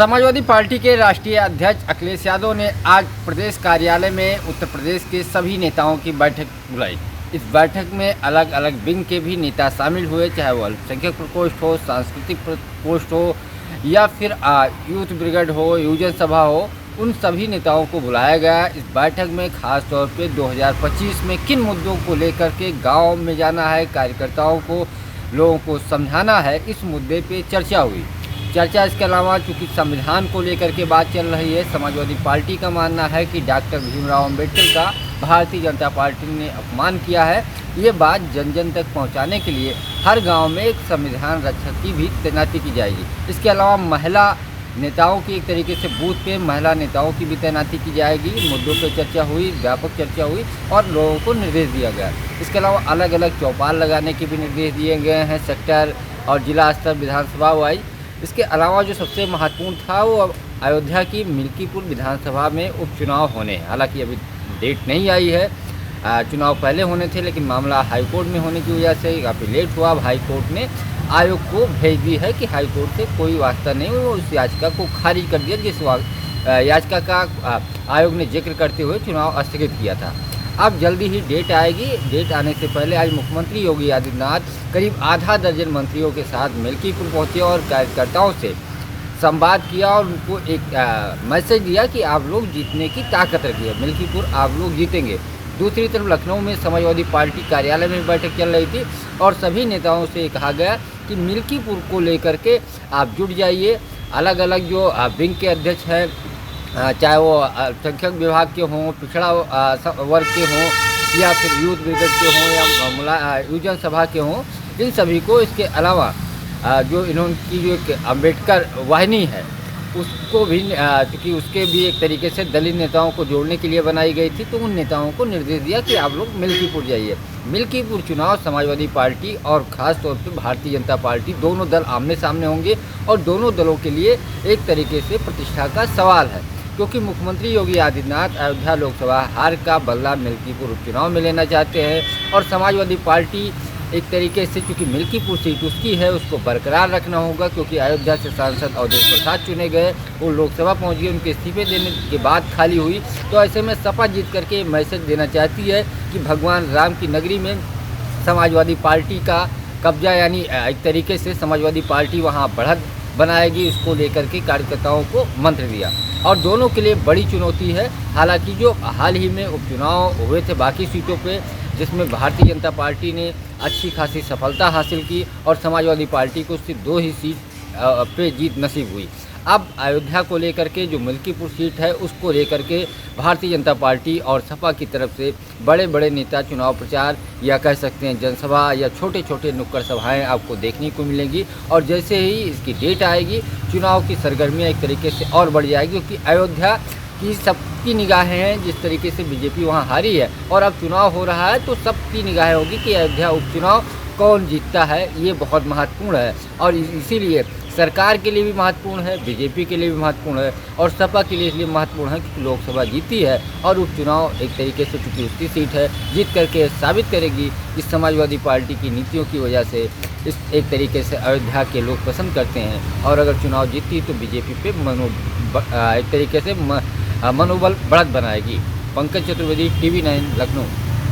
Samajwadi party के राष्ट्रीय अध्यक्ष अखिलेश यादव ने आज प्रदेश कार्यालय में उत्तर प्रदेश के सभी नेताओं की बैठक बुलाई। इस बैठक में अलग अलग विंग के भी नेता शामिल हुए, चाहे वो अल्पसंख्यक प्रकोष्ठ हो, सांस्कृतिक प्रकोष्ठ हो या फिर यूथ ब्रिगेड हो, युवजन सभा हो। उन सभी नेताओं को बुलाया गया। इस बैठक में खास तौर पे 2025 में किन मुद्दों को लेकर के गाँव में जाना है, कार्यकर्ताओं को, लोगों को समझाना है, इस मुद्दे पे चर्चा हुई। इसके अलावा चूँकि संविधान को लेकर के बात चल रही है, समाजवादी पार्टी का मानना है कि डॉक्टर भीमराव अंबेडकर का भारतीय जनता पार्टी ने अपमान किया है। ये बात जन जन तक पहुंचाने के लिए हर गांव में एक संविधान रक्षक की भी तैनाती की जाएगी। इसके अलावा महिला नेताओं की एक तरीके से बूथ पे महिला नेताओं की भी तैनाती की जाएगी। मुद्दों पर चर्चा हुई, व्यापक चर्चा हुई और लोगों को निर्देश दिया गया। इसके अलावा अलग अलग चौपाल लगाने के भी निर्देश दिए गए हैं, सेक्टर और जिला स्तर विधानसभा वाइज। इसके अलावा जो सबसे महत्वपूर्ण था वो अयोध्या की मिल्कीपुर विधानसभा में उपचुनाव होने हैं। हालांकि अभी डेट नहीं आई है, चुनाव पहले होने थे, लेकिन मामला हाईकोर्ट में होने की वजह से काफ़ी लेट हुआ। अब हाईकोर्ट ने आयोग को भेज दी है कि हाईकोर्ट से कोई वास्ता नहीं, वो उस याचिका को खारिज कर दिया जिस याचिका का आयोग ने जिक्र करते हुए चुनाव स्थगित किया था। अब जल्दी ही डेट आएगी। डेट आने से पहले आज मुख्यमंत्री योगी आदित्यनाथ करीब आधा दर्जन मंत्रियों के साथ मिल्कीपुर पहुंचे और कार्यकर्ताओं से संवाद किया और उनको एक मैसेज दिया कि आप लोग जीतने की ताकत रखिए, मिल्कीपुर आप लोग जीतेंगे। दूसरी तरफ लखनऊ में समाजवादी पार्टी कार्यालय में बैठक चल रही थी और सभी नेताओं से कहा गया कि मिल्कीपुर को लेकर के आप जुट जाइए। अलग अलग जो विंग के अध्यक्ष हैं, चाहे वो अल्पसंख्यक विभाग के हों, पिछड़ा वर्ग के हों या फिर यूथ ब्रिगेड के हों या युवजन सभा के हों, इन सभी को, इसके अलावा जो इन्होंने जो एक अम्बेडकर वाहिनी है उसको भी, क्योंकि उसके भी एक तरीके से दलित नेताओं को जोड़ने के लिए बनाई गई थी, तो उन नेताओं को निर्देश दिया कि आप लोग मिल्कीपुर जाइए। मिल्कीपुर चुनाव समाजवादी पार्टी और ख़ास तौर पर भारतीय जनता पार्टी, दोनों दल आमने सामने होंगे और दोनों दलों के लिए एक तरीके से प्रतिष्ठा का सवाल है, क्योंकि मुख्यमंत्री योगी आदित्यनाथ अयोध्या लोकसभा हार का बदला मिल्कीपुर उपचुनाव में लेना चाहते हैं और समाजवादी पार्टी एक तरीके से, चूँकि मिल्कीपुर सीट उसकी है, उसको बरकरार रखना होगा, क्योंकि अयोध्या से सांसद अवधेश प्रसाद चुने गए, वो लोकसभा पहुंच गए, उनके इस्तीफे देने के बाद खाली हुई। तो ऐसे में सपा जीत करके मैसेज देना चाहती है कि भगवान राम की नगरी में समाजवादी पार्टी का कब्जा, यानी एक तरीके से समाजवादी पार्टी वहाँ बढ़त बनाएगी। उसको लेकर के कार्यकर्ताओं को मंत्र दिया और दोनों के लिए बड़ी चुनौती है। हालांकि जो हाल ही में उपचुनाव हुए थे बाकी सीटों पे, जिसमें भारतीय जनता पार्टी ने अच्छी खासी सफलता हासिल की और समाजवादी पार्टी को सिर्फ 2 ही सीट पे जीत नसीब हुई। अब अयोध्या को लेकर के जो मिल्कीपुर सीट है उसको लेकर के भारतीय जनता पार्टी और सपा की तरफ से बड़े बड़े नेता चुनाव प्रचार या कह सकते हैं जनसभा या छोटे छोटे नुक्कड़ सभाएं आपको देखने को मिलेंगी। और जैसे ही इसकी डेट आएगी, चुनाव की सरगर्मियां एक तरीके से और बढ़ जाएगी, क्योंकि अयोध्या की सबकी निगाहें हैं। जिस तरीके से बीजेपी वहाँ हारी है और अब चुनाव हो रहा है, तो सबकी निगाहें होगी कि अयोध्या उपचुनाव कौन जीतता है। ये बहुत महत्वपूर्ण है और इसीलिए सरकार के लिए भी महत्वपूर्ण है, बीजेपी के लिए भी महत्वपूर्ण है और सपा के लिए इसलिए महत्वपूर्ण है क्योंकि लोकसभा जीती है और उपचुनाव एक तरीके से, चूँकि उसकी सीट है, जीत करके साबित करेगी कि समाजवादी पार्टी की नीतियों की वजह से इस एक तरीके से अयोध्या के लोग पसंद करते हैं। और अगर चुनाव जीती तो बीजेपी पे एक तरीके से मनोबल बढ़त बनाएगी। पंकज चतुर्वेदी, TV9 लखनऊ।